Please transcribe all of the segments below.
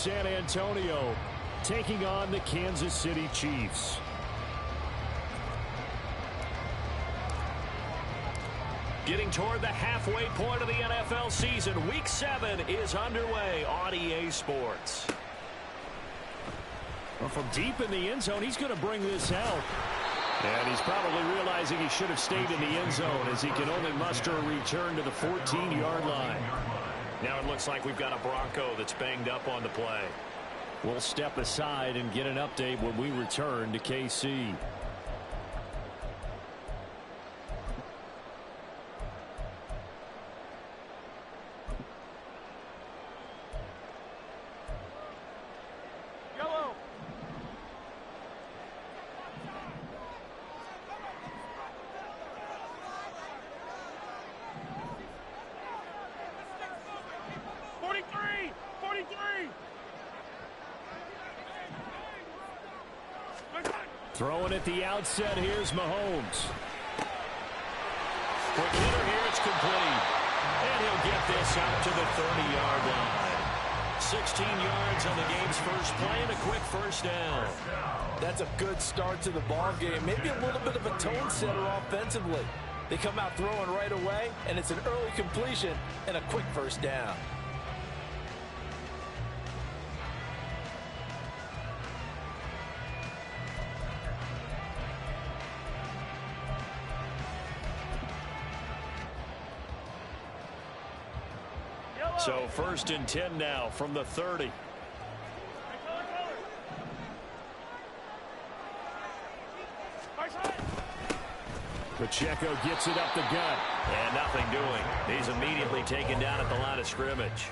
San Antonio, taking on the Kansas City Chiefs. Getting toward the halfway point of the NFL season, Week 7 is underway on EA Sports. Well, from deep in the end zone, he's going to bring this out. And he's probably realizing he should have stayed in the end zone as he can only muster a return to the 14-yard line. Now it looks like we've got a Bronco that's banged up on the play. We'll step aside and get an update when we return to KC. Throwing at the outset, here's Mahomes. Quick hitter here, it's complete. And he'll get this out to the 30-yard line. 16 yards on the game's first play and a quick first down. That's a good start to the ball game. Maybe a little bit of a tone setter offensively. They come out throwing right away, and it's an early completion and a quick first down. So 1st and 10 now from the 30. Pacheco gets it up the gut. And nothing doing. He's immediately taken down at the line of scrimmage.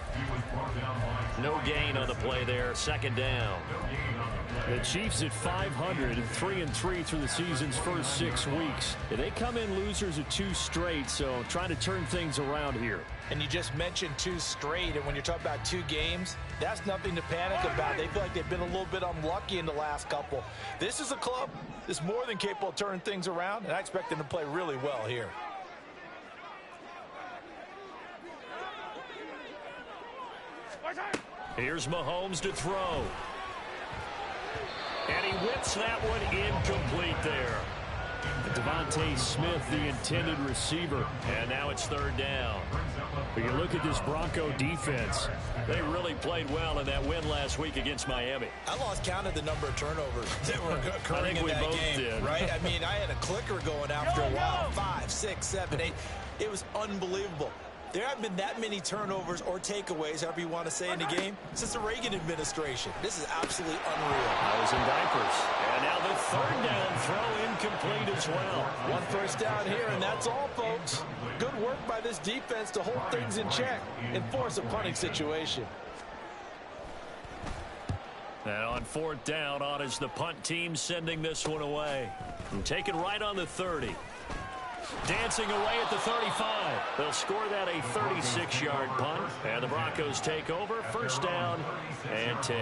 No gain on the play there. 2nd down. The Chiefs at 500, 3-3 through the season's first 6 weeks. They come in losers of 2 straight, so trying to turn things around here. And you just mentioned 2 straight, and when you're talking about 2 games, that's nothing to panic about. They feel like they've been a little bit unlucky in the last couple. This is a club that's more than capable of turning things around, and I expect them to play really well here. Here's Mahomes to throw. And he whips that one incomplete there. Devontae Smith, the intended receiver. And now it's 3rd down. But you look at this Bronco defense. They really played well in that win last week against Miami. I lost count of the number of turnovers that were occurring in that game. Did. Right? I mean, I had a clicker going after a while. 5, 6, 7, 8. It was unbelievable. There haven't been that many turnovers or takeaways, however you want to say, in the game since the Reagan administration. This is absolutely unreal. I was in diapers. And now the 3rd down throw incomplete as well. 1 first down here, and that's all, folks. Good work by this defense to hold things in check and force a punting situation. And on 4th down, on is the punt team sending this one away. And taken right on the 30. Dancing away at the 35. They'll score that a 36-yard punt. And the Broncos take over. 1st down and 10.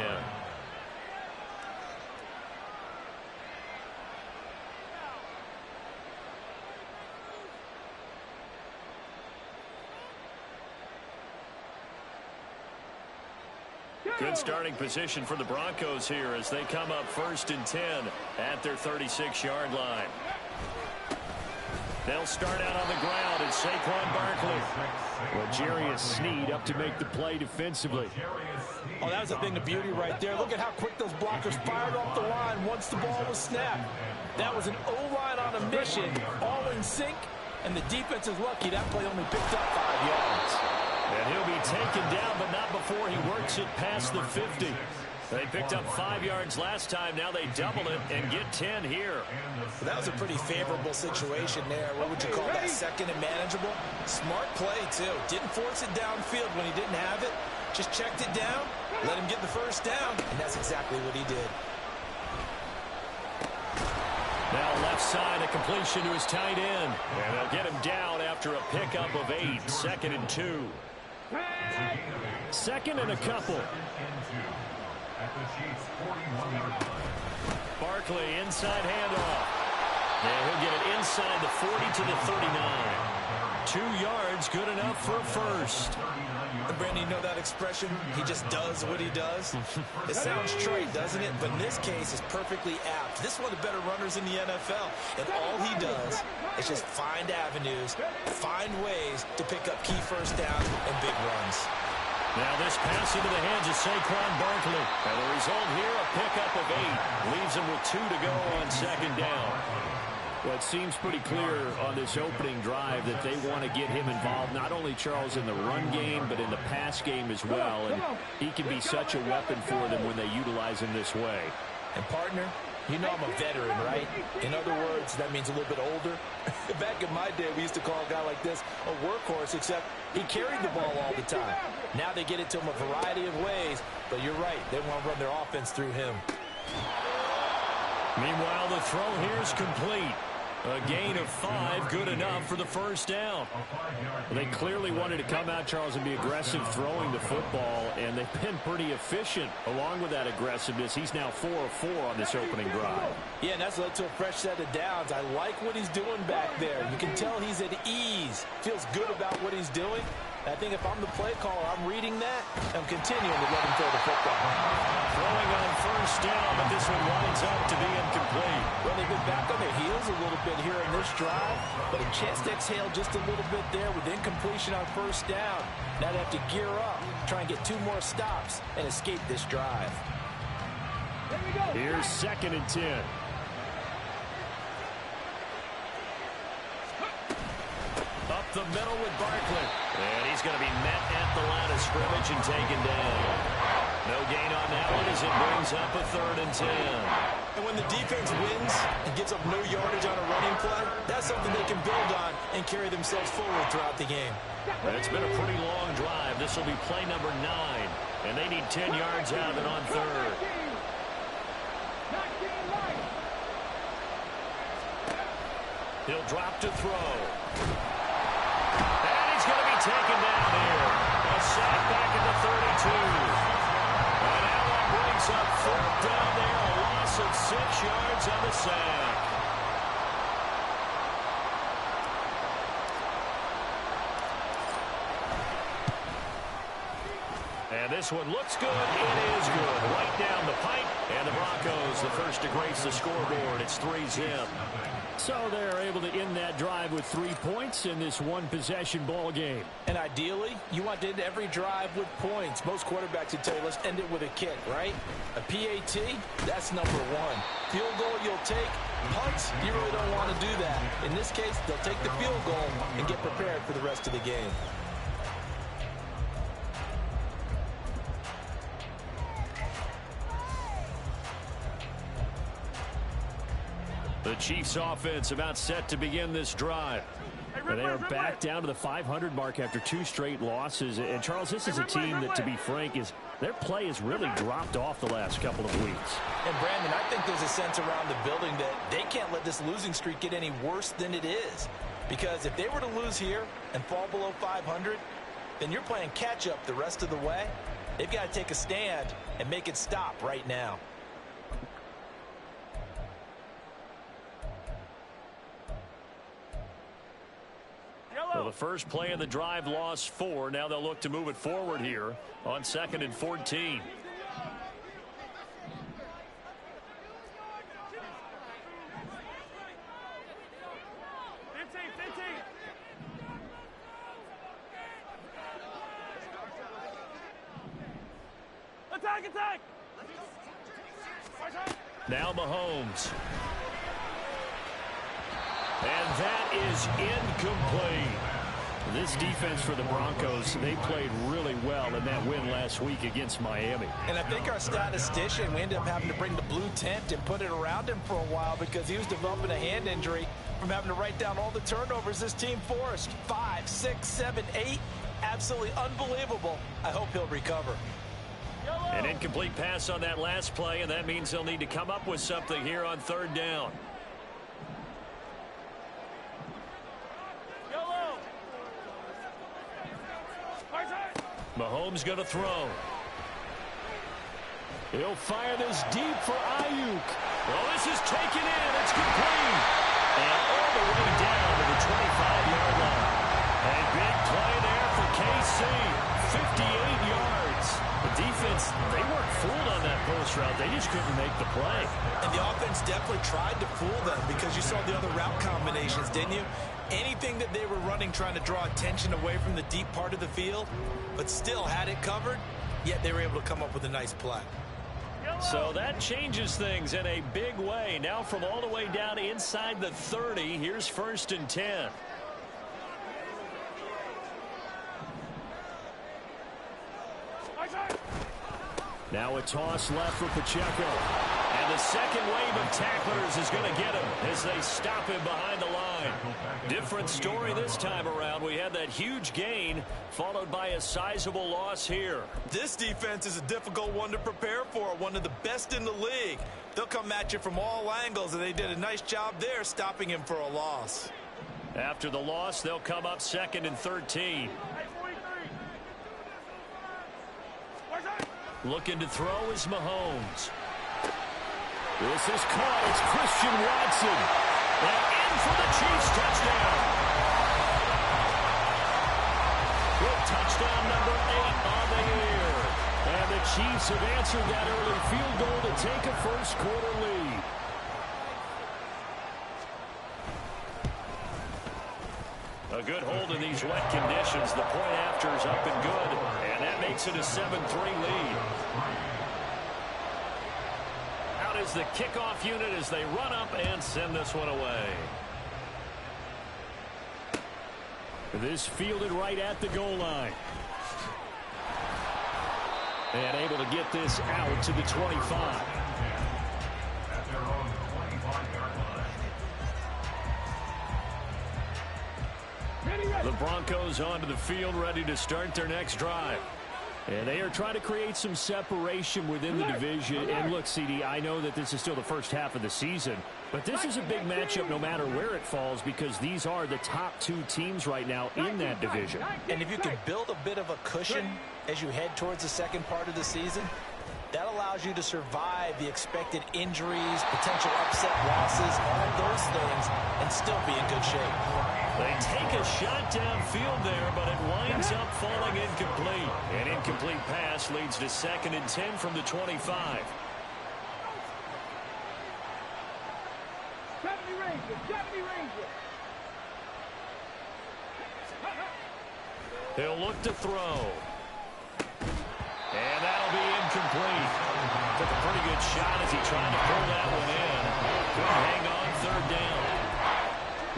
Good starting position for the Broncos here as they come up 1st and 10 at their 36-yard line. They'll start out on the ground, and Saquon Barkley. Well, Jarius Sneed up to make the play defensively. Oh, that was a thing of beauty right there. Look at how quick those blockers fired off the line once the ball was snapped. That was an O-line on a mission, all in sync, and the defense is lucky that play only picked up 5 yards. And he'll be taken down, but not before he works it past the 50. They picked up 5 yards last time. Now they double it and get 10 here. Well, that was a pretty favorable situation there. What would you call that? 2nd and manageable? Smart play, too. Didn't force it downfield when he didn't have it. Just checked it down, let him get the 1st down, and that's exactly what he did. Now left side, a completion to his tight end. And they'll get him down after a pickup of 8. 2nd and 2. 2nd and a couple. Barkley, inside handoff. And he'll get it inside the 40 to the 39. 2 yards, good enough for a first. Brandon, you know that expression? He just does what he does. It sounds trite, doesn't it? But in this case, it's perfectly apt. This is one of the better runners in the NFL. And all he does is just find avenues, find ways to pick up key first downs and big runs. Now this pass into the hands of Saquon Barkley. And the result here, a pickup of 8. Leaves him with 2 to go on second down. Well, it seems pretty clear on this opening drive that they want to get him involved, not only, Charles, in the run game, but in the pass game as well. And he can be such a weapon for them when they utilize him this way. And, partner, you know I'm a veteran, right? In other words, that means a little bit older. Back in my day, we used to call a guy like this a workhorse, except he carried the ball all the time. Now they get it to him a variety of ways, but you're right. They want to run their offense through him. Meanwhile, the throw here is complete. A gain of 5, good enough for the first down. Well, they clearly wanted to come out, Charles, and be aggressive throwing the football, and they've been pretty efficient along with that aggressiveness. He's now 4 of 4 on this opening drive. Yeah, and that's led to a fresh set of downs. I like what he's doing back there. You can tell he's at ease, feels good about what he's doing. I think if I'm the play caller, I'm reading that, I'm continuing to let him throw the football. Throwing on first down, but this one winds up to be incomplete. Well, they've been back on their heels a little bit here in this drive, but a chance to exhale just a little bit there with incompletion on first down. Now they have to gear up, try and get 2 more stops, and escape this drive. Here's 2nd and 10. Up the middle with Barkley. And he's going to be met at the line of scrimmage and taken down. No gain on that one as it brings up a 3rd and 10. And when the defense wins and gives up no yardage on a running play, that's something they can build on and carry themselves forward throughout the game. And it's been a pretty long drive. This will be play number 9. And they need 10 yards out of it on 3rd. He'll drop to throw. And he's going to be taken down here. A sack back at the 32. And now that brings up 4th down there. A loss of 6 yards on the sack. And this one looks good. It is good. Right down the pipe. And the Broncos, the first to grace the scoreboard. It's 3-zip. So they're able to end that drive with 3 points in this one-possession ball game. And ideally, you want to end every drive with points. Most quarterbacks would tell you, let's end it with a kick, right? A PAT, that's number 1. Field goal you'll take. Punts, you really don't want to do that. In this case, they'll take the field goal and get prepared for the rest of the game. The Chiefs offense about set to begin this drive. And they are back down to the 500 mark after 2 straight losses. And, Charles, this is a team that, to be frank, their play has really dropped off the last couple of weeks. And, Brandon, I think there's a sense around the building that they can't let this losing streak get any worse than it is. Because if they were to lose here and fall below 500, then you're playing catch-up the rest of the way. They've got to take a stand and make it stop right now. Well, the first play of the drive lost 4. Now they'll look to move it forward here on 2nd and 14. 15. Attack! Now Mahomes. And that is incomplete. This defense for the Broncos, they played really well in that win last week against Miami. And I think our statistician, we ended up having to bring the blue tent and put it around him for a while because he was developing a hand injury from having to write down all the turnovers this team forced. 5, 6, 7, 8. Absolutely unbelievable. I hope he'll recover. An incomplete pass on that last play, and that means they'll need to come up with something here on 3rd down. Mahomes going to throw. He'll fire this deep for Ayuk. Well, this is taken in. It's complete. And all the way down to the 25-yard line. KC, 58 yards. The defense, they weren't fooled on that post route. They just couldn't make the play. And the offense definitely tried to fool them because you saw the other route combinations, didn't you? Anything that they were running trying to draw attention away from the deep part of the field, but still had it covered, yet they were able to come up with a nice play. So that changes things in a big way. Now from all the way down inside the 30, here's 1st and 10. Now a toss left for Pacheco. And the second wave of tacklers is going to get him as they stop him behind the line. Different story this time around. We had that huge gain followed by a sizable loss here. This defense is a difficult one to prepare for, one of the best in the league. They'll come at you from all angles, and they did a nice job there stopping him for a loss. After the loss, they'll come up 2nd and 13. Looking to throw is Mahomes. This is caught. It's Christian Watson. And in for the Chiefs touchdown. With touchdown number 8 on the year. And the Chiefs have answered that early field goal to take a first-quarter lead. A good hold in these wet conditions. The point after is up and good. And that makes it a 7-3 lead. Out is the kickoff unit as they run up and send this one away. This fielded right at the goal line. And able to get this out to the 25. The Broncos onto the field, ready to start their next drive. And they are trying to create some separation within the division. And look, CD, I know that this is still the first half of the season, but this is a big matchup no matter where it falls because these are the top 2 teams right now in that division. And if you can build a bit of a cushion as you head towards the second part of the season, that allows you to survive the expected injuries, potential upset losses, all those things, and still be in good shape. They take a shot downfield there, but it winds up falling incomplete. An incomplete pass leads to 2nd and 10 from the 25. He'll look to throw. And that'll be incomplete. Took a pretty good shot as he tried to pull that one in. Couldn't hang on 3rd down.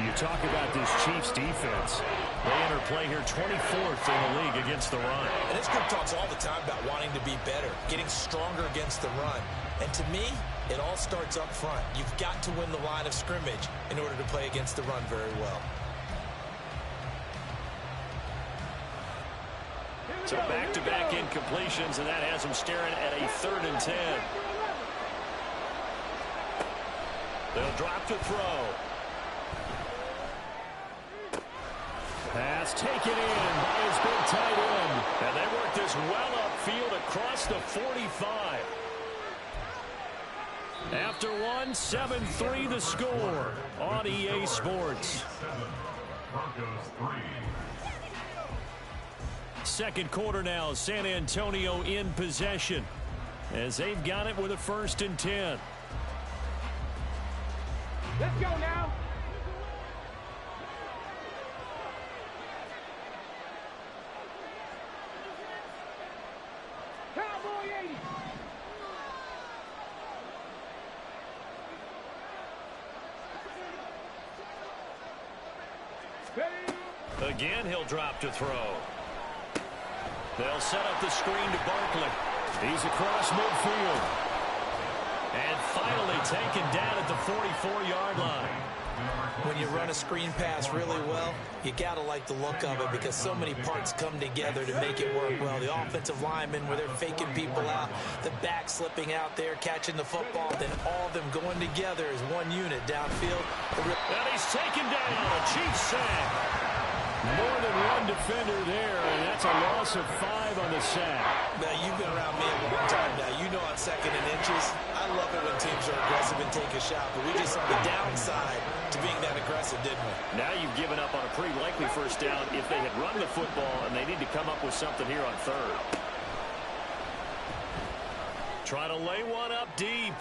You talk about this Chiefs defense. They enter play here 24th in the league against the run. And this group talks all the time about wanting to be better, getting stronger against the run. And to me, it all starts up front. You've got to win the line of scrimmage in order to play against the run very well. So back-to-back incompletions, and that has them staring at a 3rd and 10. They'll drop to throw. Pass taken in by his big tight end. And they work this well upfield across the 45. After one, 7-3 the score on EA Sports. Second quarter now, San Antonio in possession as they've got it with a 1st and 10. Let's go now. Cowboy 80. Again, he'll drop to throw. They'll set up the screen to Barkley. He's across midfield. And finally taken down at the 44-yard line. When you run a screen pass really well, you got to like the look of it because so many parts come together to make it work well. The offensive linemen where they're faking people out, the back slipping out there, catching the football, then all of them going together as one unit downfield. And he's taken down. A Chiefs sack. More than one defender there, and that's a loss of 5 on the sack. Now, you've been around me a long time now. You know on 2nd and inches, I love it when teams receivers are aggressive and take a shot, but we just saw the downside to being that aggressive, didn't we? Now you've given up on a pretty likely first down if they had run the football, and they need to come up with something here on third. Trying to lay one up deep.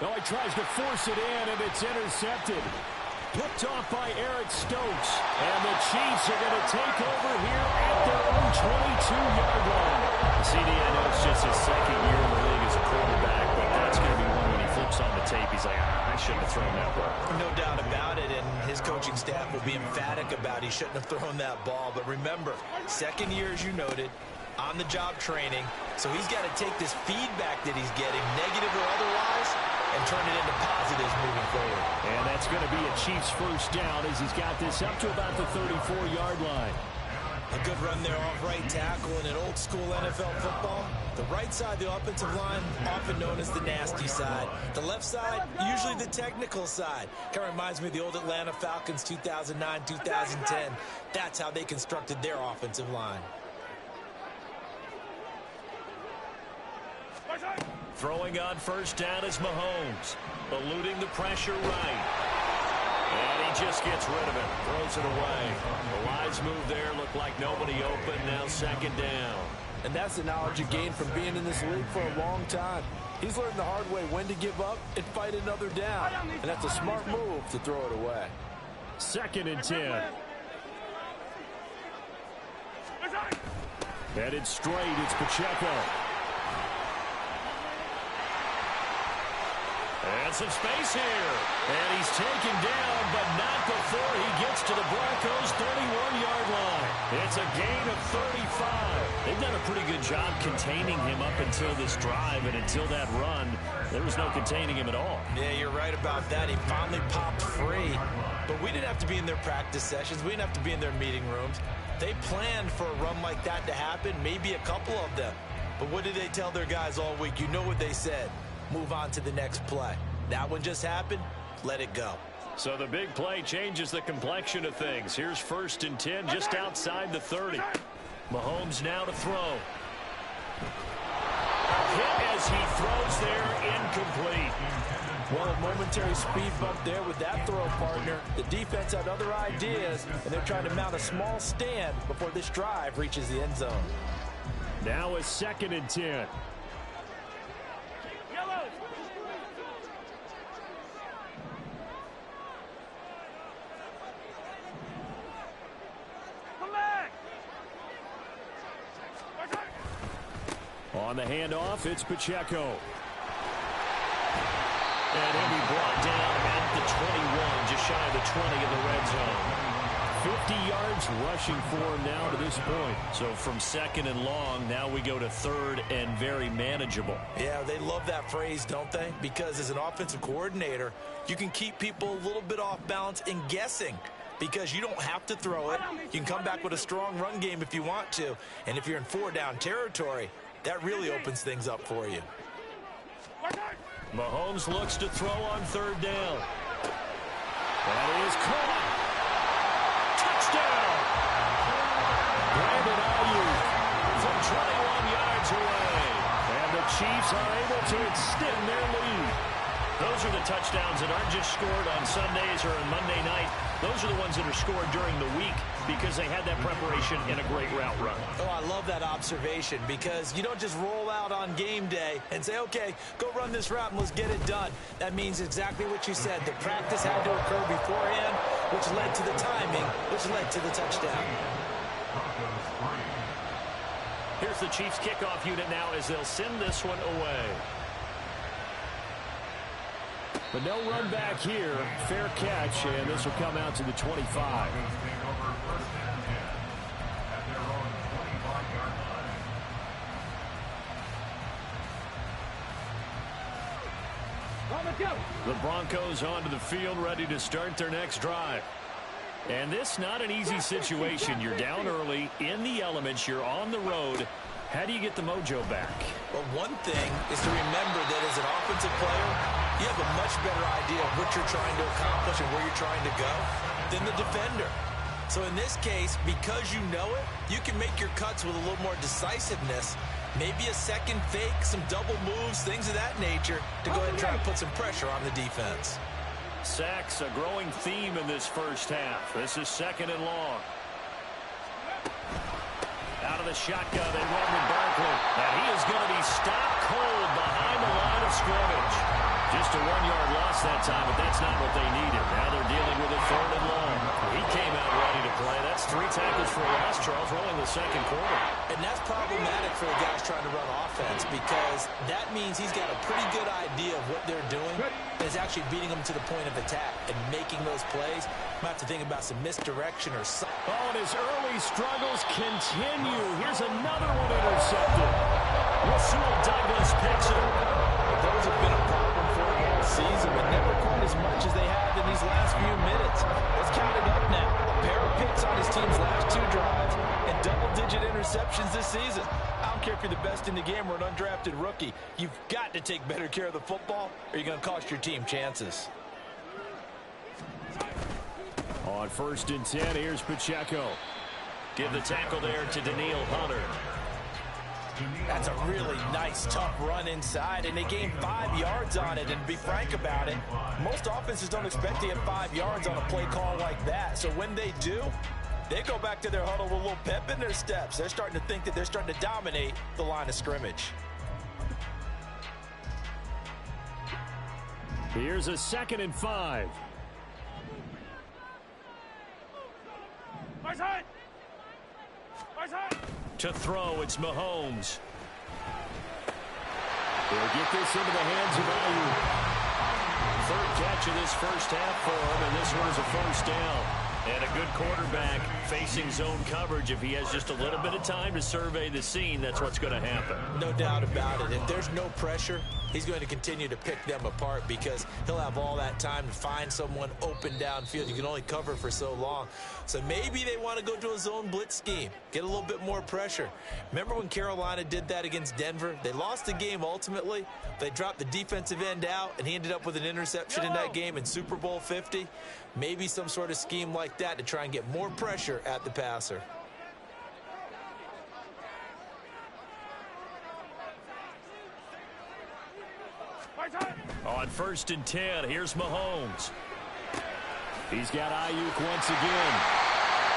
Oh, he tries to force it in, and it's intercepted. Picked off by Eric Stokes. And the Chiefs are going to take over here at their own 22-yard line. CD, I know it's just his second year in the league as a quarterback, but that's going to be one when he flips on the tape. He's like, I shouldn't have thrown that ball. No doubt about it, and his coaching staff will be emphatic about he shouldn't have thrown that ball. But remember, second year, as you noted, on-the-job training. So he's got to take this feedback that he's getting, negative or otherwise, and turn it into positives moving forward. And that's going to be a Chiefs first down as he's got this up to about the 34-yard line. A good run there off right tackle in an old-school NFL football. The right side of the offensive line, often known as the nasty side. The left side, usually the technical side. Kind of reminds me of the old Atlanta Falcons 2009, 2010. That's how they constructed their offensive line. Throwing on first down is Mahomes. Eluding the pressure right. And he just gets rid of it. Throws it away. The lines move there. Look like nobody open. Now second down. And that's the knowledge you gain from being in this league for a long time. He's learned the hard way when to give up and fight another down. And that's a smart move to throw it away. 2nd and 10. Headed straight. It's Pacheco. And some space here. And he's taken down, but not before he gets to the Broncos' 31-yard line. It's a gain of 35. They've done a pretty good job containing him up until this drive, and until that run, there was no containing him at all. Yeah, you're right about that. He finally popped free. But we didn't have to be in their practice sessions. We didn't have to be in their meeting rooms. They planned for a run like that to happen, maybe a couple of them. But what did they tell their guys all week? You know what they said. Move on to the next play. That one just happened. Let it go. So the big play changes the complexion of things. Here's 1st and 10 just outside the 30. Mahomes now to throw. Hit as he throws there, incomplete. Well, a momentary speed bump there with that throw partner. The defense had other ideas, and they're trying to mount a small stand before this drive reaches the end zone. Now a 2nd and 10. On the handoff, it's Pacheco. And he'll be brought down at the 21, just shy of the 20 in the red zone. 50 yards rushing for him now to this point. So from 2nd and long, now we go to 3rd and very manageable. Yeah, they love that phrase, don't they? Because as an offensive coordinator, you can keep people a little bit off balance and guessing. Because you don't have to throw it. You can come back with a strong run game if you want to. And if you're in 4-down territory, that really opens things up for you. Mahomes looks to throw on 3rd down. That is caught. Touchdown. Brandon Ayuk From 21 yards away. and the Chiefs are able to extend their lead. Those are the touchdowns that aren't just scored on Sundays or on Monday night. Those are the ones that are scored during the week because they had that preparation in a great route run. Oh, I love that observation because you don't just roll out on game day and say, okay, go run this route and let's get it done. That means exactly what you said. The practice had to occur beforehand, which led to the timing, which led to the touchdown. Here's the Chiefs kickoff unit now as they'll send this one away. But no run back here. Fair catch, and this will come out to the 25. The Broncos onto the field, ready to start their next drive. And this not an easy situation. You're down early, in the elements, you're on the road. How do you get the mojo back? Well, one thing is to remember that as an offensive player, you have a much better idea of what you're trying to accomplish and where you're trying to go than the defender. So in this case, because you know it, you can make your cuts with a little more decisiveness, Maybe a second fake, some double moves, things of that nature to go ahead and try to put some pressure on the defense. Sacks, a growing theme in this first half. This is 2nd and long. Out of the shotgun, they run with Barkley. And he is going to be stopped cold behind the line of scrimmage. Just a 1-yard loss that time, but that's not what they needed. Now they're dealing with it 3rd and long. He came out ready to play. That's 3 tackles for a loss, Charles, rolling the 2nd quarter. And that's problematic for the guys trying to run offense because that means he's got a pretty good idea of what they're doing and is actually beating them to the point of attack and making those plays. Might have to think about some misdirection or something. Oh, and his early struggles continue. Here's another one intercepted. Rasul Douglas picks it. Those have been a problem for the whole season, but never quite as much as they have in these last few minutes. Let's count it up now. A pair of picks on his team's last 2 drives and double-digit interceptions this season. I don't care if you're the best in the game or an undrafted rookie. You've got to take better care of the football or you're going to cost your team chances. On 1st and 10, here's Pacheco. Give the tackle there to Daniil Hunter. That's a really nice, tough run inside, and they gained 5 yards on it. And to be frank about it, most offenses don't expect to get 5 yards on a play call like that. So when they do, they go back to their huddle with a little pep in their steps. They're starting to think that they're starting to dominate the line of scrimmage. Here's a 2nd and 5. To throw, it's Mahomes. They'll get this into the hands of Ayuk. 3rd catch of this first half for him, and this one is a 1st down. And a good quarterback facing zone coverage. If he has just a little bit of time to survey the scene, that's what's going to happen. No doubt about it. If there's no pressure, he's going to continue to pick them apart because he'll have all that time to find someone open downfield. You can only cover for so long. So maybe they want to go to a zone blitz scheme, get a little bit more pressure. Remember when Carolina did that against Denver? They lost the game ultimately. They dropped the defensive end out, and he ended up with an interception in that game in Super Bowl 50. Maybe some sort of scheme like that to try and get more pressure at the passer. On 1st and 10, here's Mahomes. He's got Ayuk once again.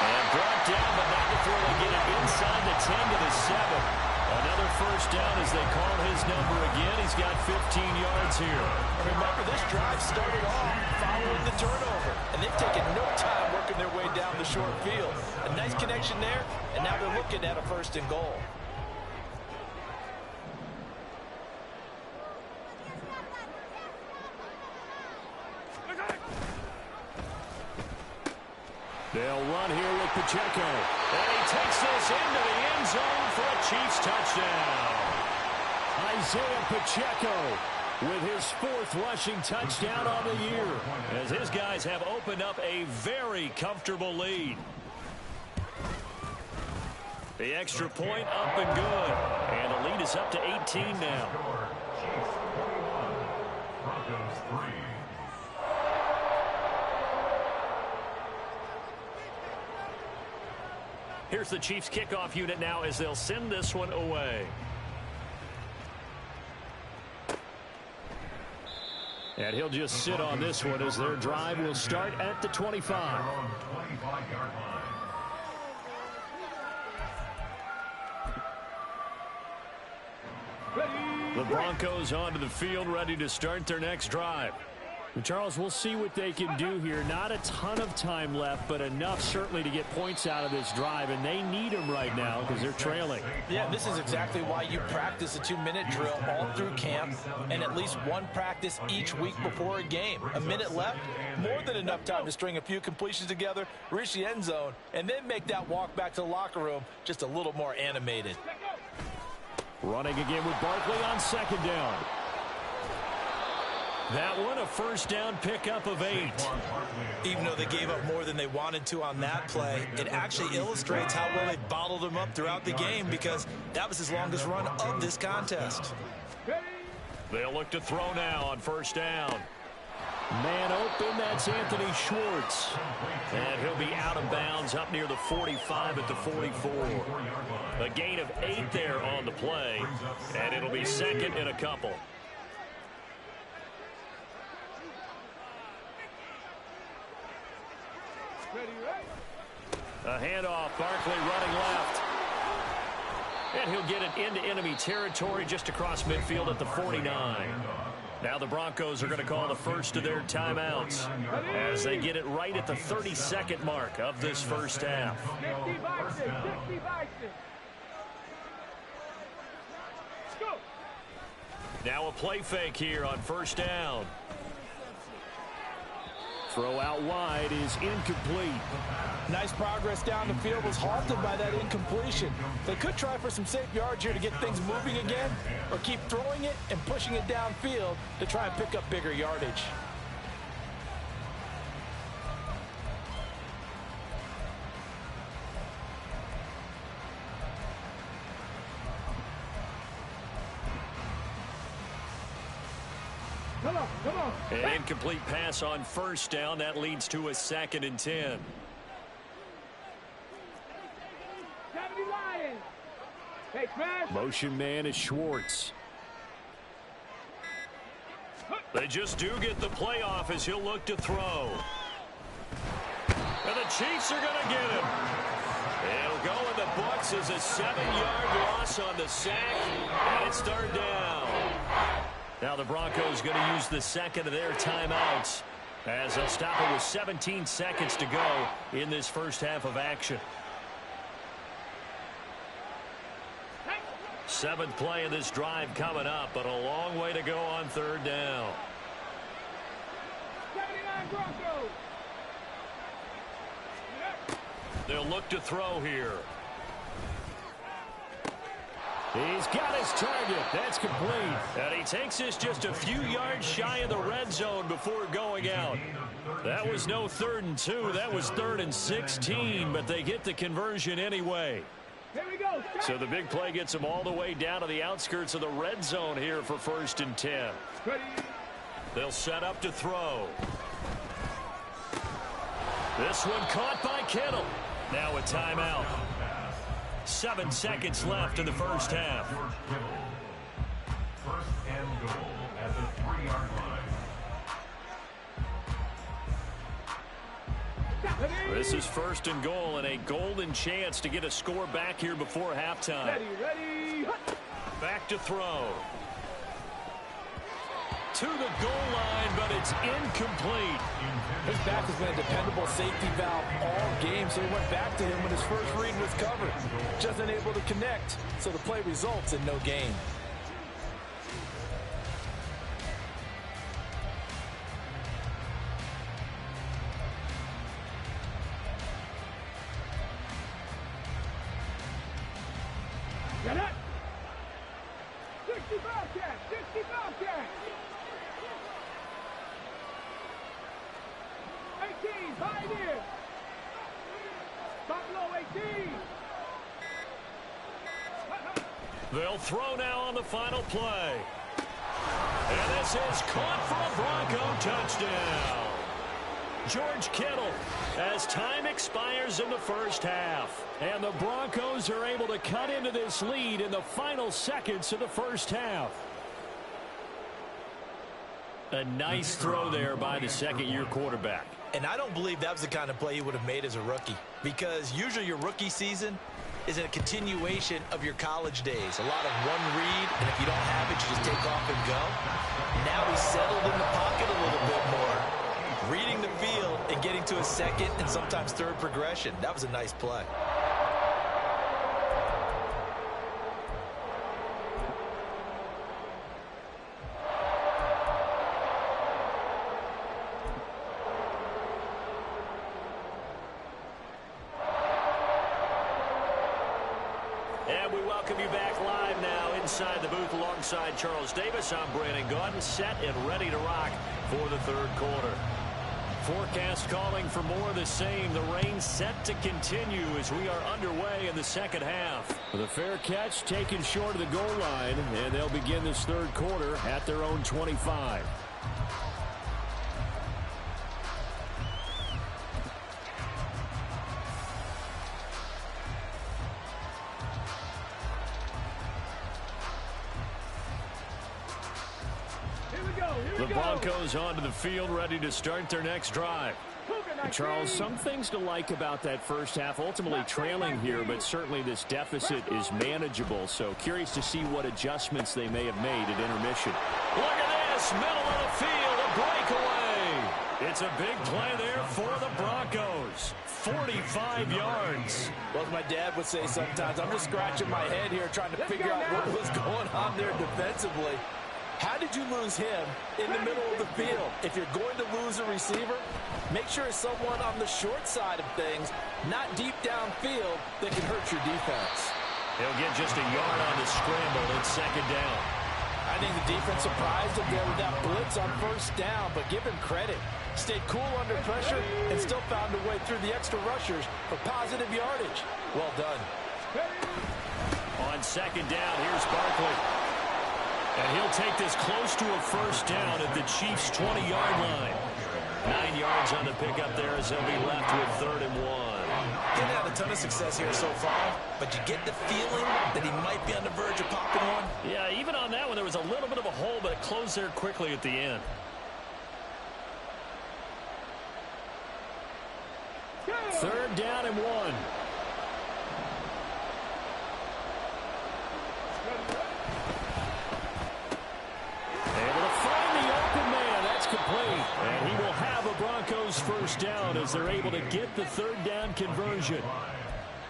And brought down, but not before they get it inside the 10 to the 7. Another 1st down as they call his number again. He's got 15 yards here. Remember, this drive started off following the turnover, and they've taken no time working their way down the short field. A nice connection there, and now they're looking at a 1st and goal. They'll run here with Pacheco. And he takes this into the end zone for a Chiefs touchdown. Isaiah Pacheco with his 4th rushing touchdown on the year. As his guys have opened up a very comfortable lead. The extra point up and good. And the lead is up to 18 now. Here's the Chiefs kickoff unit now as they'll send this one away. And he'll just sit on this one as their drive will start at the 25. The Broncos onto the field, ready to start their next drive. And Charles, we'll see what they can do here. Not a ton of time left, but enough certainly to get points out of this drive, and they need them right now because they're trailing. Yeah, this is exactly why you practice a 2-minute drill all through camp and at least one practice each week before a game. A minute left, more than enough time to string a few completions together, reach the end zone, and then make that walk back to the locker room just a little more animated. Running again with Barkley on 2nd down. That one a 1st down pickup of 8. Even though they gave up more than they wanted to on that play, it actually illustrates how well they bottled them up throughout the game because that was his longest run of this contest. They'll look to throw now on 1st down. Man open, that's Anthony Schwartz. And he'll be out of bounds up near the 45 at the 44. A gain of 8 there on the play, and it'll be second and a couple. A handoff, Barkley running left. And he'll get it into enemy territory just across midfield at the 49. Now the Broncos are going to call the first of their timeouts as they get it right at the 32nd mark of this first half. Now a play fake here on first down. Throw out wide is incomplete. Nice progress down the field, was halted by that incompletion. They could try for some safe yards here to get things moving again, or keep throwing it and pushing it downfield to try and pick up bigger yardage. Come on. An incomplete pass on first down. That leads to a 2nd and 10. Hey, smash. Motion man is Schwartz. They just do get the play off as he'll look to throw. And the Chiefs are going to get him. It'll go in the books as a 7-yard loss on the sack, and it's third down. Now the Broncos going to use the second of their timeouts as they'll stop it with 17 seconds to go in this first half of action. 7th play of this drive coming up, but a long way to go on third down. 79 Broncos. They'll look to throw here. He's got his target. That's complete. And he takes this just a few yards shy of the red zone before going out. That was no 3rd and 2. That was 3rd and 16, but they get the conversion anyway. Here we go. So the big play gets them all the way down to the outskirts of the red zone here for 1st and 10. Ready. They'll set up to throw. This one caught by Kittle. Now a timeout. 7 seconds left in the first half. First and goal at the 3-yard line. This is 1st and goal and a golden chance to get a score back here before halftime. Ready. Back to throw. To the goal line, but it's incomplete. His back has been a dependable safety valve all game, so he went back to him when his first read was covered. Just unable to connect, so the play results in no gain. Get it. 60 Bobcats. 60 Bobcats. 18, 5 here. Buffalo 18. They'll throw now on the final play. And this is caught for a Bronco touchdown. George Kittle as time expires in the first half. And the Broncos are able to cut into this lead in the final seconds of the first half. A nice throw there by the second-year quarterback. And I don't believe that was the kind of play he would have made as a rookie, because usually your rookie season is a continuation of your college days. A lot of one read, and if you don't have it, you just take off and go. Now he's settled in the pocket a little bit more, reading the field and getting to a second and sometimes third progression. That was a nice play. And we welcome you back live now inside the booth alongside Charles Davis. I'm Brandon Gaudin, set and ready to rock for the third quarter. Forecast calling for more of the same. The rain set to continue as we are underway in the second half. The fair catch taken short of the goal line, and they'll begin this third quarter at their own 25. The Broncos onto the field, ready to start their next drive. Charles, some things to like about that first half. Ultimately trailing here, but certainly this deficit is manageable. So curious to see what adjustments they may have made at intermission. Look at this, middle of the field, a breakaway. It's a big play there for the Broncos. 45 yards. Well, as my dad would say sometimes, I'm just scratching my head here trying to figure out what was going on there defensively. How did you lose him in the middle of the field? If you're going to lose a receiver, make sure it's someone on the short side of things, not deep downfield, that can hurt your defense. He'll get just a yard on the scramble in second down. I think the defense surprised him there with that blitz on first down, but give him credit. Stayed cool under pressure and still found a way through the extra rushers for positive yardage. Well done. On second down, here's Barkley. And he'll take this close to a first down at the Chiefs' 20-yard line. 9 yards on the pickup there as they'll be left with 3rd and 1. Didn't have a ton of success here so far, but you get the feeling that he might be on the verge of popping one. Yeah, even on that one, there was a little bit of a hole, but it closed there quickly at the end. Third down and 1. Able to find the open man. That's complete. And he will have a Broncos first down as they're able to get the third down conversion.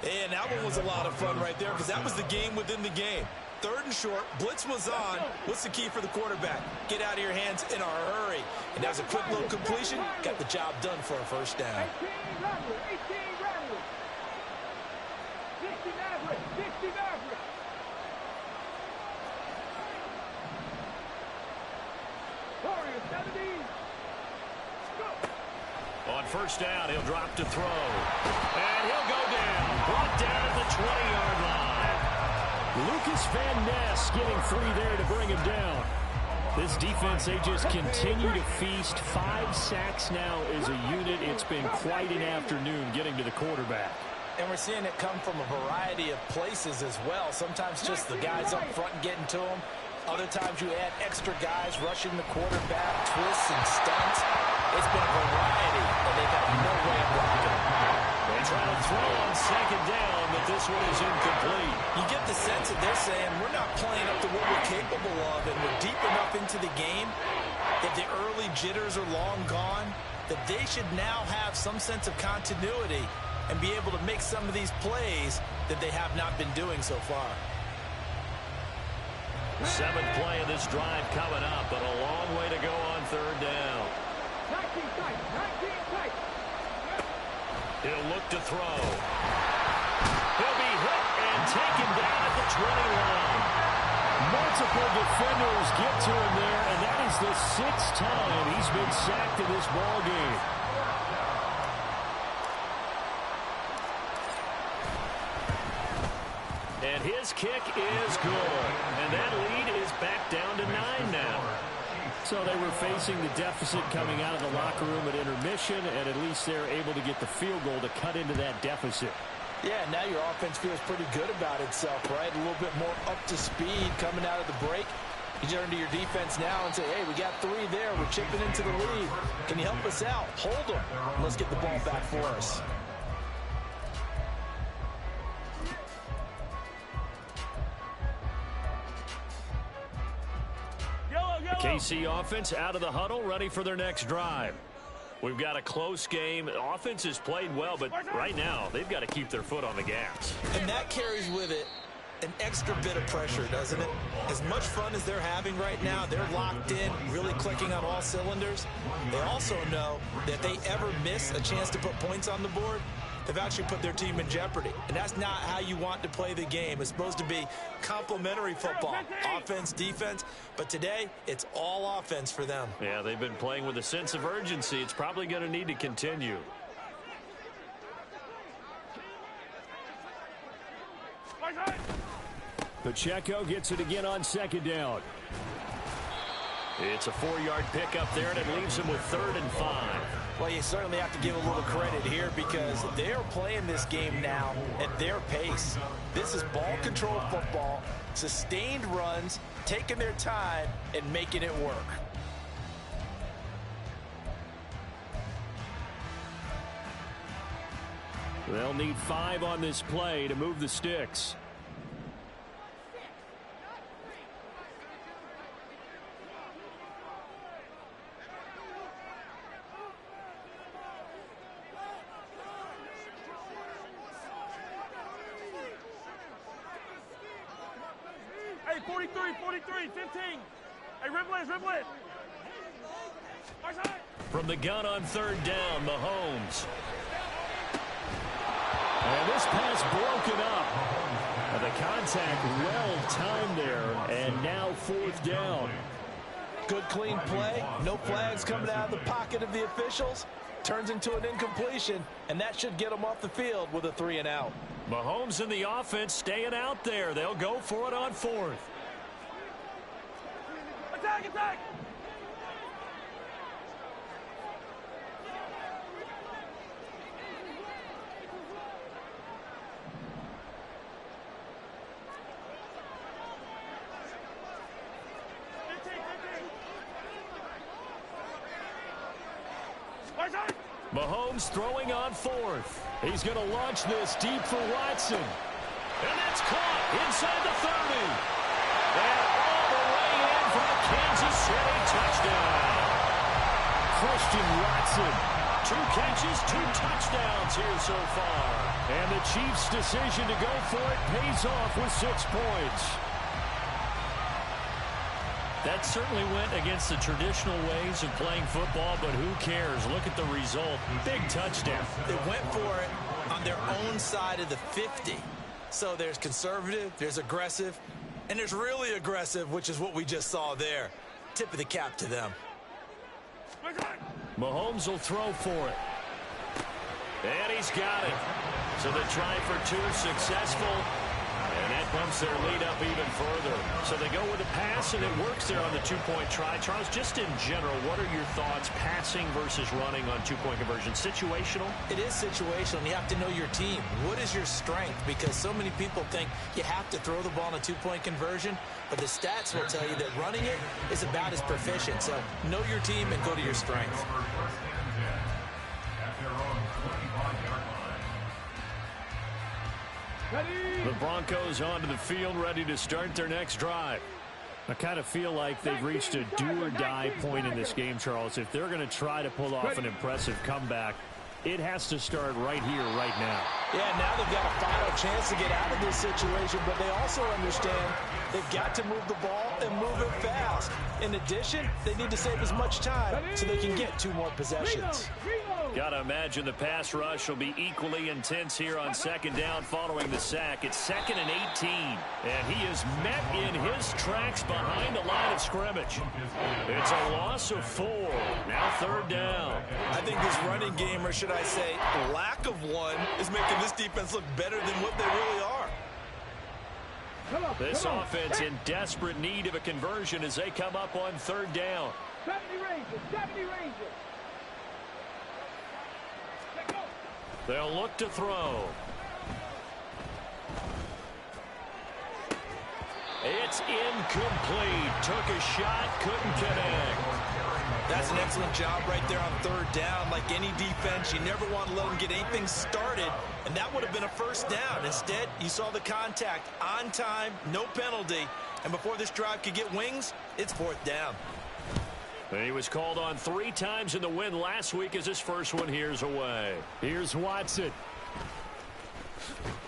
And that one was a lot of fun right there because that was the game within the game. 3rd and short, blitz was on. What's the key for the quarterback? Get out of your hands in a hurry. And that was a quick little completion. Got the job done for a first down. 18 Maverick. 60 Maverick. 60 Maverick. Warriors 70. Go. On first down, he'll drop to throw. And he'll go down. Brought down at the 20-yard line. Lucas Van Ness getting free there to bring him down. This defense, they just continue to feast. 5 sacks now as a unit. It's been quite an afternoon getting to the quarterback. And we're seeing it come from a variety of places as well. Sometimes just the guys up front getting to him. Other times you add extra guys rushing the quarterback, twists and stunts. It's been a variety, and they've got no way of blocking it. They try to throw on second down, but this one is incomplete. You get the sense that they're saying we're not playing up to what we're capable of, and we're deep enough into the game that the early jitters are long gone, that they should now have some sense of continuity and be able to make some of these plays that they have not been doing so far. 7th play of this drive coming up, but a long way to go on third down. 19 tight. 19 tight. He'll look to throw. He'll be hit and taken down at the 20-line. Multiple defenders get to him there, and that is the 6th time he's been sacked in this ballgame. And his kick is good. And that lead is back down to 9 now. So they were facing the deficit coming out of the locker room at intermission, and at least they're able to get the field goal to cut into that deficit. Yeah, now your offense feels pretty good about itself, right? A little bit more up to speed coming out of the break. You turn to your defense now and say, hey, we got 3 there. We're chipping into the lead. Can you help us out? Hold them. Let's get the ball back for us. KC offense out of the huddle, ready for their next drive. We've got a close game. Offense has played well, but right now they've got to keep their foot on the gas. And that carries with it an extra bit of pressure, doesn't it? As much fun as they're having right now, they're locked in, really clicking on all cylinders. They also know that if they ever miss a chance to put points on the board, they've actually put their team in jeopardy. And that's not how you want to play the game. It's supposed to be complementary football, offense, defense. But today, it's all offense for them. Yeah, they've been playing with a sense of urgency. It's probably going to need to continue. Pacheco gets it again on second down. It's a 4-yard pickup there, and it leaves him with 3rd and 5. Well, you certainly have to give a little credit here because they're playing this game now at their pace. This is ball control football, sustained runs, taking their time, and making it work. They'll need 5 on this play to move the sticks. Hey, 43, 15. Hey, ribble it. From the gun on third down, Mahomes. And this pass broken up. And the contact well timed there. And now 4th down. Good clean play. No flags coming out of the pocket of the officials. Turns into an incompletion, and that should get them off the field with a 3 and out. Mahomes and the offense staying out there. They'll go for it on 4th. Attack! Mahomes throwing on 4th. He's going to launch this deep for Watson. And that's caught inside the 30. And all the way in for a Kansas City touchdown. Christian Watson. 2 catches, 2 touchdowns here so far. And the Chiefs' decision to go for it pays off with 6 points. That certainly went against the traditional ways of playing football, but who cares? Look at the result. Big touchdown. They went for it on their own side of the 50. So there's conservative, there's aggressive, and there's really aggressive, which is what we just saw there. Tip of the cap to them. Mahomes will throw for it. And he's got it. So they try for 2, successful. And that bumps their lead up even further. So they go with a pass, and it works there on the 2-point try. Charles, just in general, what are your thoughts passing versus running on 2-point conversion? Situational? It is situational, and you have to know your team. What is your strength? Because so many people think you have to throw the ball in a 2-point conversion, but the stats will tell you that running it is about as proficient. So know your team and go to your strength. The Broncos onto the field, ready to start their next drive. I kind of feel like they've reached a do-or-die point in this game, Charles. If they're going to try to pull off an impressive comeback, it has to start right here, right now. Yeah, now they've got a final chance to get out of this situation, but they also understand they've got to move the ball and move it fast. In addition, they need to save as much time so they can get 2 more possessions. Got to imagine the pass rush will be equally intense here on 2nd down following the sack. It's 2nd and 18, and he is met in his tracks behind the line of scrimmage. It's a loss of 4. Now 3rd down. I think this running game, or should I say lack of one, is making this defense look better than what they really are. This offense in desperate need of a conversion as they come up on 3rd down. 70 Rangers. They'll look to throw. It's incomplete. Took a shot, couldn't connect. That's an excellent job right there on 3rd down. Like any defense, you never want to let them get anything started, and that would have been a 1st down. Instead, you saw the contact on time, no penalty, and before this drive could get wings, it's 4th down. And he was called on 3 times in the win last week as his first one here's away. Here's Watson.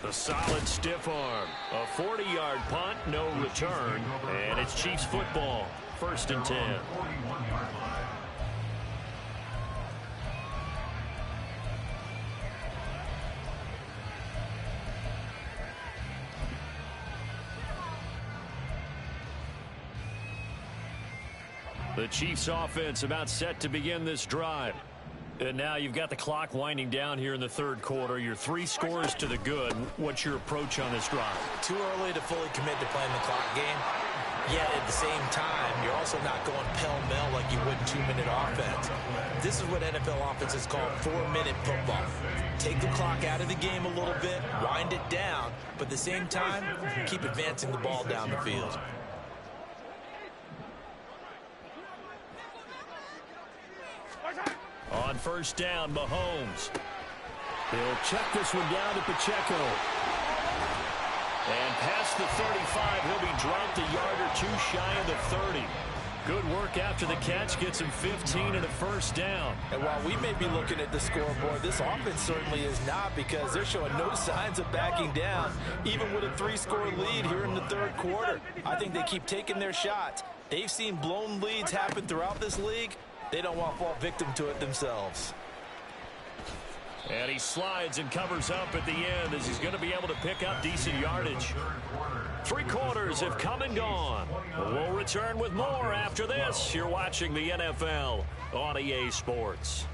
A solid stiff arm. A 40-yard punt, no return. And it's Chiefs football. 1st and 10. The Chiefs offense about set to begin this drive. And now you've got the clock winding down here in the 3rd quarter. Your 3 scores to the good. What's your approach on this drive? Too early to fully commit to playing the clock game. Yet at the same time, you're also not going pell-mell like you would in 2-minute offense. This is what NFL offenses call 4-minute football. Take the clock out of the game a little bit, wind it down, but at the same time, keep advancing the ball down the field. On 1st down, Mahomes. He'll check this one down to Pacheco. And past the 35, he'll be dropped a yard or two shy of the 30. Good work after the catch, gets him 15 and a first down. And while we may be looking at the scoreboard, this offense certainly is not, because they're showing no signs of backing down, even with a 3-score lead here in the third quarter. I think they keep taking their shots. They've seen blown leads happen throughout this league. They don't want to fall victim to it themselves. And he slides and covers up at the end as he's going to be able to pick up decent yardage. 3 quarters have come and gone. We'll return with more after this. You're watching the NFL on EA Sports.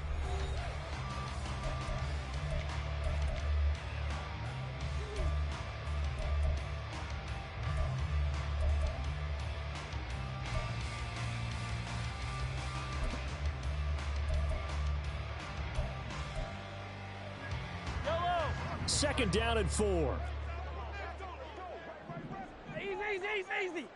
Second down and 4. Easy.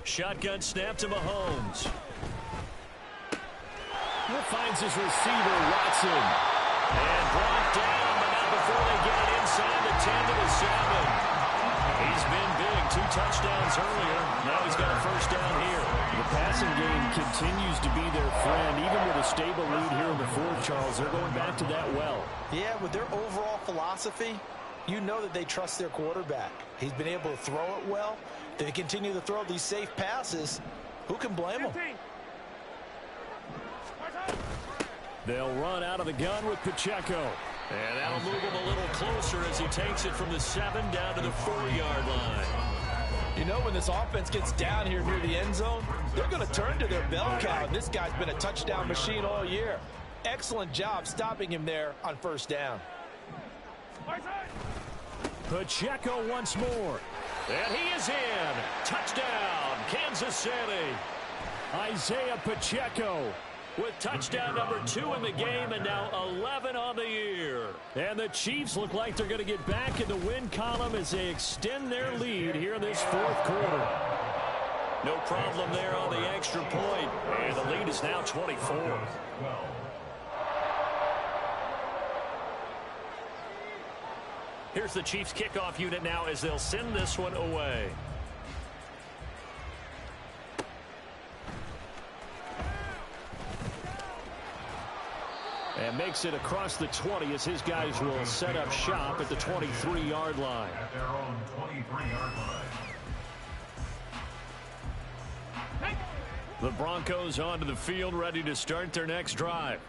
Shotgun snap to Mahomes. Finds his receiver, Watson. And brought down, but not before they get it inside the 10 to the 7. He's been big. 2 touchdowns earlier. Now he's got a first down here. The passing game continues to be their friend. Even with a stable lead here in the fourth, Charles, they're going back to that well. Yeah, with their overall philosophy, you know that they trust their quarterback. He's been able to throw it well. They continue to throw these safe passes. Who can blame them? They'll run out of the gun with Pacheco. And that'll move him a little closer as he takes it from the 7 down to the 4-yard line. You know, when this offense gets down here near the end zone, they're going to turn to their bell cow. This guy's been a touchdown machine all year. Excellent job stopping him there on first down. Pacheco once more. And he is in. Touchdown, Kansas City. Isaiah Pacheco with touchdown number 2 in the game, and now 11 on the year. And the Chiefs look like they're going to get back in the win column as they extend their lead here in this fourth quarter. No problem there on the extra point, and the lead is now 24. Here's the Chiefs kickoff unit now as they'll send this one away. And makes it across the 20 as his guys will set up shop at the 23-yard line. At their own 23-yard line. The Broncos onto the field, ready to start their next drive.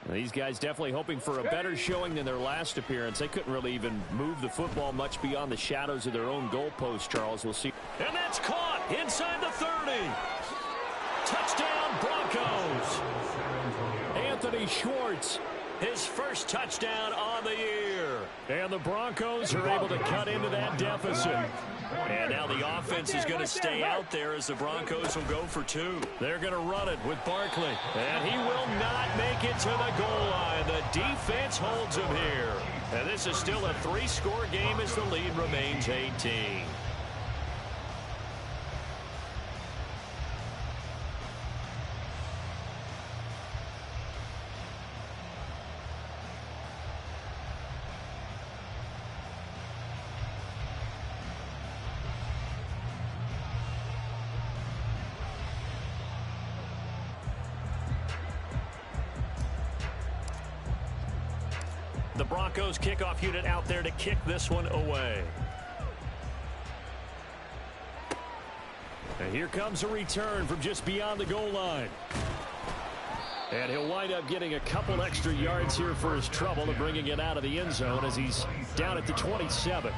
These guys definitely hoping for a better showing than their last appearance. They couldn't really even move the football much beyond the shadows of their own goalpost, Charles. We'll see. And that's caught inside the 30. Touchdown, Broncos. Anthony Schwartz, his first touchdown on the year. And the Broncos are able to cut into that deficit. And now the offense is going to stay out there as the Broncos will go for 2. They're going to run it with Barkley. And he will not make it to the goal line. The defense holds him here. And this is still a 3-score game as the lead remains 18. The Broncos kickoff unit out there to kick this one away. And here comes a return from just beyond the goal line. And he'll wind up getting a couple extra yards here for his trouble and bringing it out of the end zone as he's down at the 27.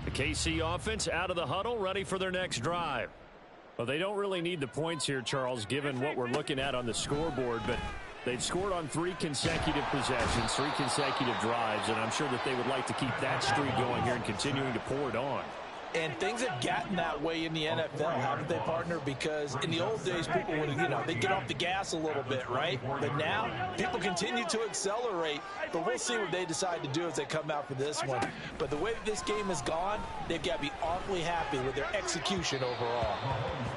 KC offense out of the huddle, ready for their next drive. Well, they don't really need the points here, Charles, given what we're looking at on the scoreboard, but they've scored on 3 consecutive possessions, 3 consecutive drives, and I'm sure that they would like to keep that streak going here and continuing to pour it on. And things have gotten that way in the NFL, haven't they, partner? Because in the old days, people would, they get off the gas a little bit, right? But now, people continue to accelerate. But we'll see what they decide to do as they come out for this one. But the way that this game has gone, they've got to be awfully happy with their execution overall.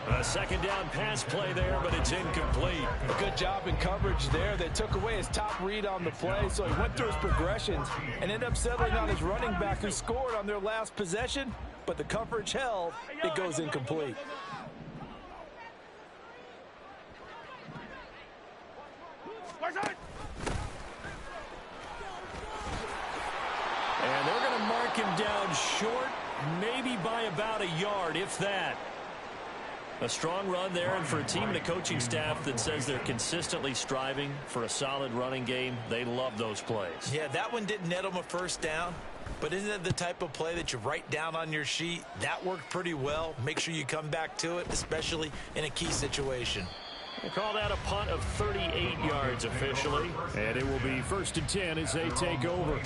A second down pass play there, but it's incomplete. A good job in coverage there. They took away his top read on the play, so he went through his progressions and ended up settling on his running back who scored on their last possession. But the coverage held, it goes incomplete. And they're going to mark him down short, maybe by about a yard, if that. A strong run there, and for a team and a coaching staff that says they're consistently striving for a solid running game, they love those plays. Yeah, that one didn't net them a first down. But isn't it the type of play that you write down on your sheet? That worked pretty well. Make sure you come back to it, especially in a key situation. They call that a punt of 38 yards officially. And it will be 1st and 10 as they take over.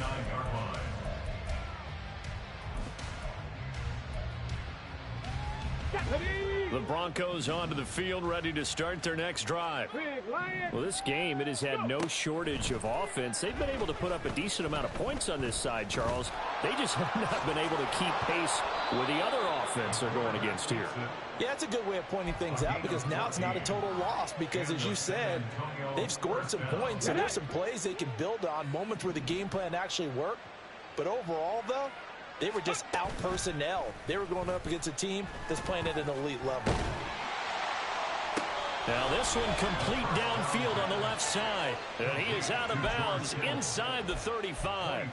The Broncos onto the field, ready to start their next drive. Well, this game, it has had no shortage of offense. They've been able to put up a decent amount of points on this side, Charles. They just have not been able to keep pace with the other offense they're going against here. Yeah, that's a good way of pointing things out, because now it's not a total loss, because as you said, they've scored some points, and there's some plays they can build on, moments where the game plan actually worked. But overall, though, they were just out personnel. They were going up against a team that's playing at an elite level. Now this one complete downfield on the left side. And he is out of bounds inside the 35.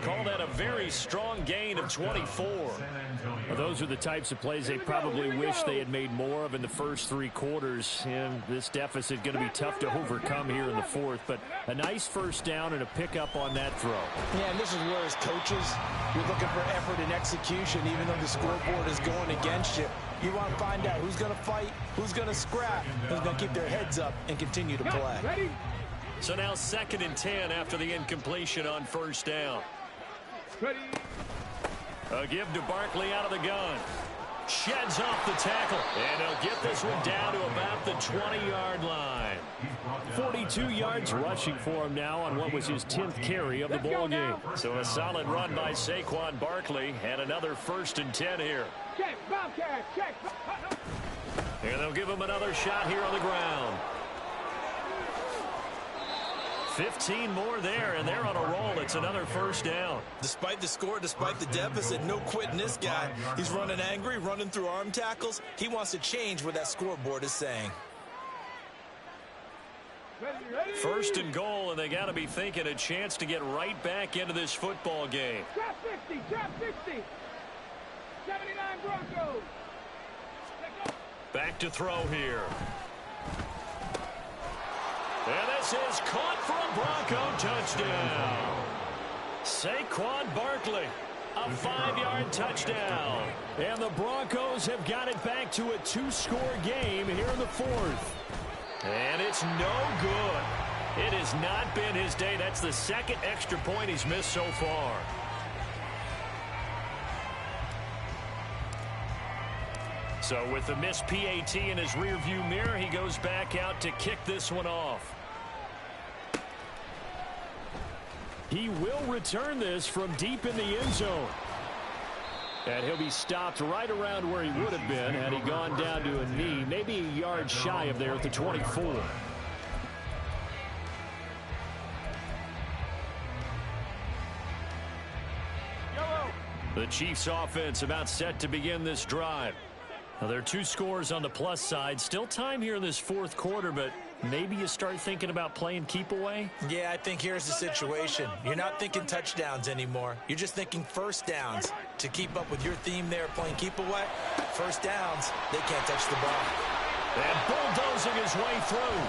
Call that a very strong gain of 24. Well, those are the types of plays they probably wish they had made more of in the first 3 quarters. And this deficit going to be tough to overcome here in the 4th. But a nice first down and a pickup on that throw. Yeah, and this is where as coaches, you're looking for effort and execution, even though the scoreboard is going against you. You want to find out who's going to fight, who's going to scrap, who's going to keep their heads up and continue to play. So now 2nd and 10 after the incompletion on first down. A give to Barkley out of the gun. Sheds off the tackle. And he'll get this one down to about the 20-yard line. 42 yards rushing for him now on what was his 10th carry of the ball game. So a solid run by Saquon Barkley, and another 1st and 10 here. Check, Bobcat, check. And they'll give him another shot here on the ground. 15 more there, and they're on a roll. It's another first down. Despite the score, despite the deficit, no quitting this guy. He's running angry, running through arm tackles. He wants to change what that scoreboard is saying. First and goal, and they got to be thinking a chance to get right back into this football game. Trap 60, trap 60. 79 Broncos. Back to throw here. And this is caught for a Bronco touchdown. Saquon Barkley, a 5-yard touchdown. And the Broncos have got it back to a 2-score game here in the 4th. And it's no good. It has not been his day. That's the 2nd extra point he's missed so far. So with the missed PAT in his rearview mirror, he goes back out to kick this one off. He will return this from deep in the end zone. And he'll be stopped right around where he would have been had he gone down to a knee, maybe a yard shy of there at the 24. The Chiefs offense about set to begin this drive. Now, there are 2 scores on the plus side. Still time here in this 4th quarter, but maybe you start thinking about playing keep away? Yeah, I think here's the situation. You're not thinking touchdowns anymore. You're just thinking first downs. To keep up with your theme there, playing keep away, first downs, they can't touch the ball. And bulldozing his way through.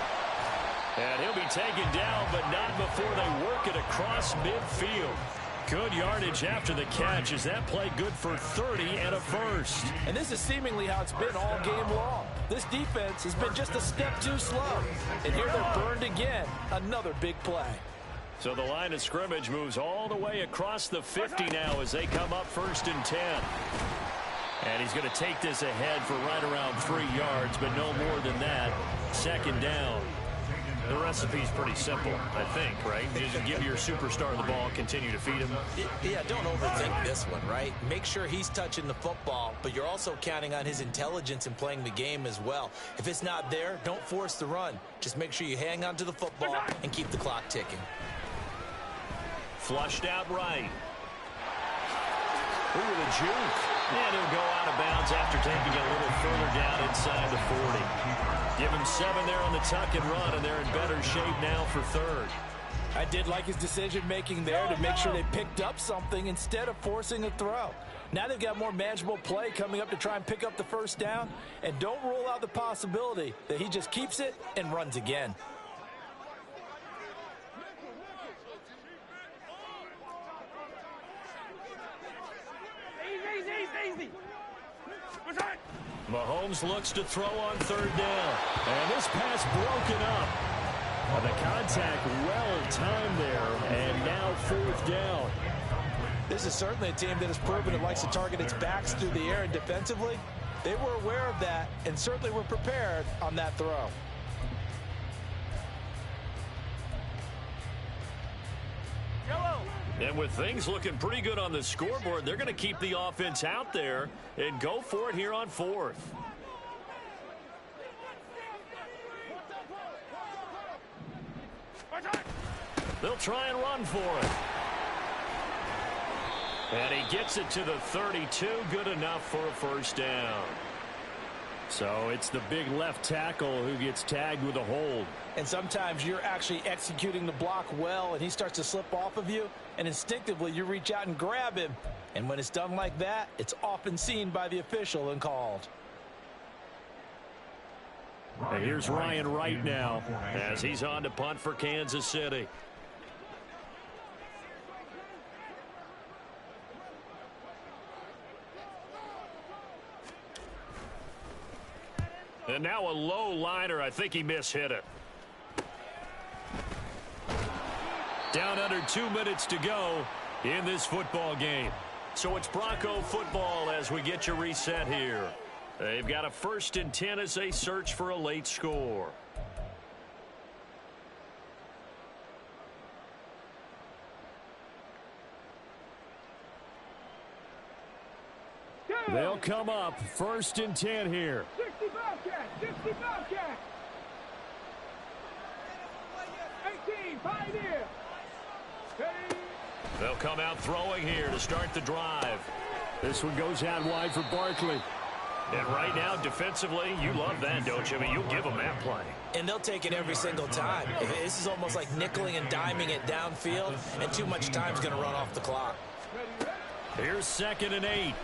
And he'll be taken down, but not before they work it across midfield. Good yardage after the catch. Is that play good for 30 and a first? And this is seemingly how it's been all game long. This defense has been just a step too slow. And here they're burned again. Another big play. So the line of scrimmage moves all the way across the 50 now as they come up 1st and 10. And he's going to take this ahead for right around 3 yards, but no more than that. Second down. The recipe's pretty simple, I think, right? You just give your superstar the ball and continue to feed him. Yeah, don't overthink this one, right? Make sure he's touching the football, but you're also counting on his intelligence in playing the game as well. If it's not there, don't force the run. Just make sure you hang on to the football and keep the clock ticking. Flushed out right. Ooh, with a juke. And he'll go out of bounds after taking it a little further down inside the 40. Give him 7 there on the tuck and run, and they're in better shape now for third. I did like his decision-making there to make sure they picked up something instead of forcing a throw. Now they've got more manageable play coming up to try and pick up the first down, and don't rule out the possibility that he just keeps it and runs again. Mahomes looks to throw on third down. And this pass broken up. The contact well-timed there, and now fourth down. This is certainly a team that has proven it likes to target its backs through the air, and defensively, they were aware of that and certainly were prepared on that throw. And with things looking pretty good on the scoreboard, they're going to keep the offense out there and go for it here on fourth. They'll try and run for it. And he gets it to the 32. Good enough for a first down. So it's the big left tackle who gets tagged with a hold. And sometimes you're actually executing the block well, and he starts to slip off of you, and instinctively you reach out and grab him. And when it's done like that, it's often seen by the official and called. And here's Ryan Wright now as he's on to punt for Kansas City. And now a low liner. I think he mishit it. Down under 2 minutes to go in this football game. So it's Bronco football as we get you reset here. They've got a 1st and 10 as they search for a late score. They'll come up 1st and 10 here. 60 Bobcat, 60 Bobcat. 18, Pioneer. They'll come out throwing here to start the drive. This one goes out wide for Barkley. And right now, defensively, you love that, don't you? I mean, you'll give them that play. And they'll take it every single time. This is almost like nickeling and diming it downfield, and too much time's going to run off the clock. Here's 2nd and 8.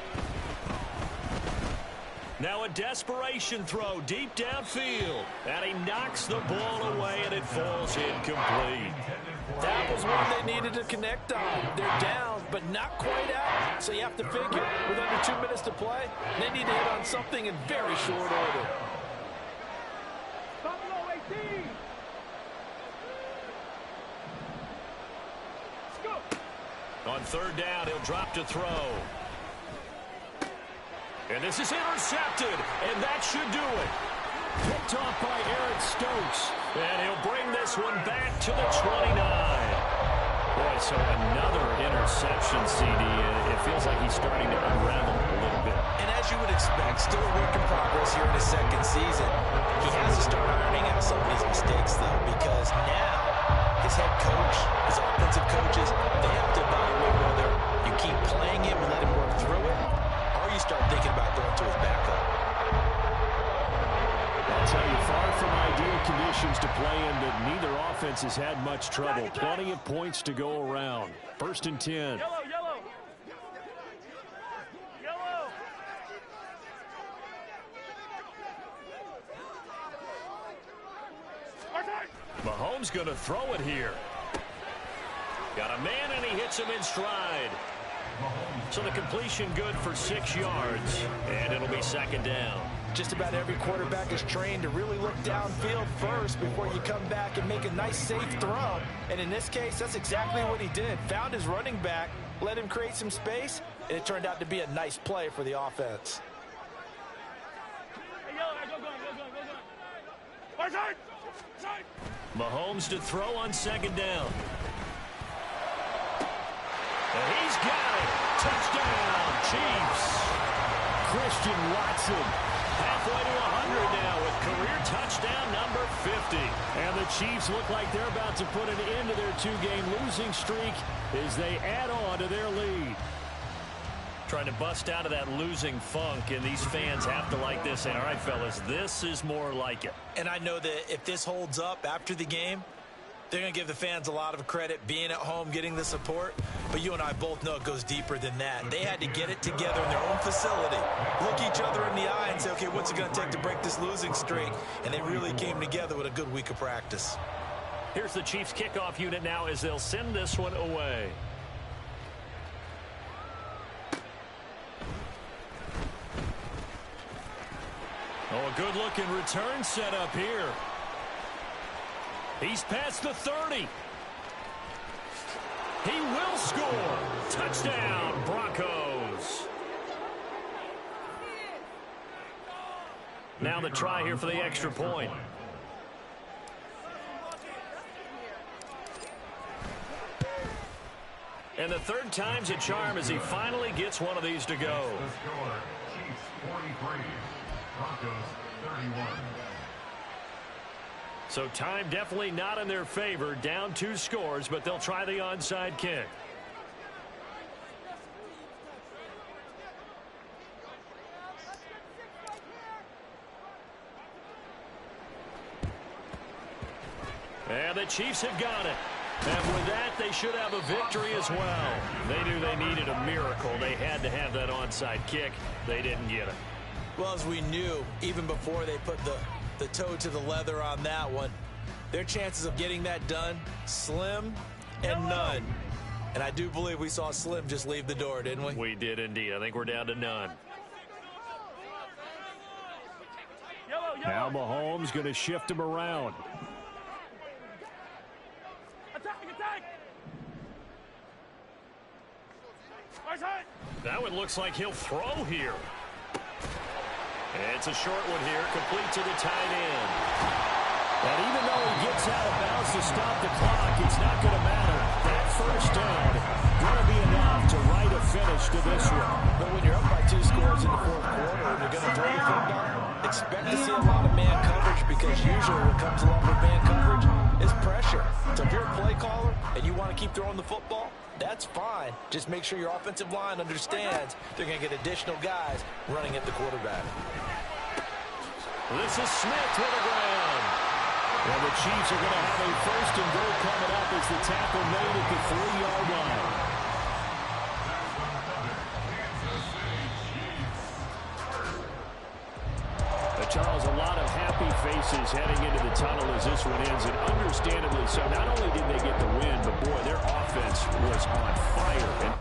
Now a desperation throw deep downfield. And he knocks the ball away, and it falls incomplete. That was one they needed to connect on. They're down, but not quite out. So you have to figure, with under 2 minutes to play, they need to hit on something in very short order. Buffalo 18. Go. On third down, he'll drop to throw. And this is intercepted, and that should do it. Picked off by Eric Stokes. And he'll bring this one back to the 29. Boy, so another interception, CD. It feels like he's starting to unravel a little bit. And as you would expect, still a work in progress here in his 2nd season. He has to start ironing out some of his mistakes, though, because now his head coach, his offensive coaches, they have to evaluate whether you keep playing him and let him work through it, or you start thinking about going to his backup. I'll tell you, far from ideal conditions to play in, but neither offense has had much trouble. Plenty of points to go around. 1st and 10. Yellow, yellow. Yellow. Mahomes going to throw it here. Got a man, and he hits him in stride. So the completion good for 6 yards, and it'll be 2nd down. Just about every quarterback is trained to really look downfield first before you come back and make a nice, safe throw. And in this case, that's exactly what he did. Found his running back, let him create some space, and it turned out to be a nice play for the offense. Mahomes to throw on second down. And he's got it. Touchdown, Chiefs. Christian Watson Halfway to 100 now with career touchdown number 50. And the Chiefs look like they're about to put an end to their two-game losing streak as they add on to their lead. Trying to bust out of that losing funk, and these fans have to like this. And all right, fellas, this is more like it. And I know that if this holds up after the game, they're going to give the fans a lot of credit being at home, getting the support. But you and I both know it goes deeper than that. They had to get it together in their own facility, look each other in the eye and say, okay, what's it going to take to break this losing streak? And they really came together with a good week of practice. Here's the Chiefs kickoff unit now as they'll send this one away. Oh, a good-looking return set up here. He's past the 30. He will score. Touchdown, Broncos. Now the try here for the extra point. And the third time's a charm as he finally gets one of these to go. The score, Chiefs 43, Broncos 31. So time definitely not in their favor. Down 2 scores, but they'll try the onside kick. And the Chiefs have got it. And with that, they should have a victory as well. They knew they needed a miracle. They had to have that onside kick. They didn't get it. Well, as we knew, even before they put the toe to the leather on that one, their chances of getting that done, slim and none. And I do believe we saw Slim just leave the door, didn't we? We did indeed. I think we're down to none. Now Mahomes going to shift him around. That one looks like he'll throw here. It's a short one here, complete to the tight end. And even though he gets out of bounds to stop the clock, it's not going to matter. That first down going to be enough to write a finish to this one. But when you're up by 2 scores in the fourth quarter and you're going to throw the football, expect to see a lot of man coverage, because usually what comes along with man coverage is pressure. So if you're a play caller and you want to keep throwing the football, that's fine. Just make sure your offensive line understands they're going to get additional guys running at the quarterback. This is Smith to the ground. And the Chiefs are going to have a first and goal coming up as the tackle made at the 3-yard line. Charles, a lot of happy faces heading into the tunnel as this one ends, and understandably so. Not only did they get the win, but boy, their offense was on fire. And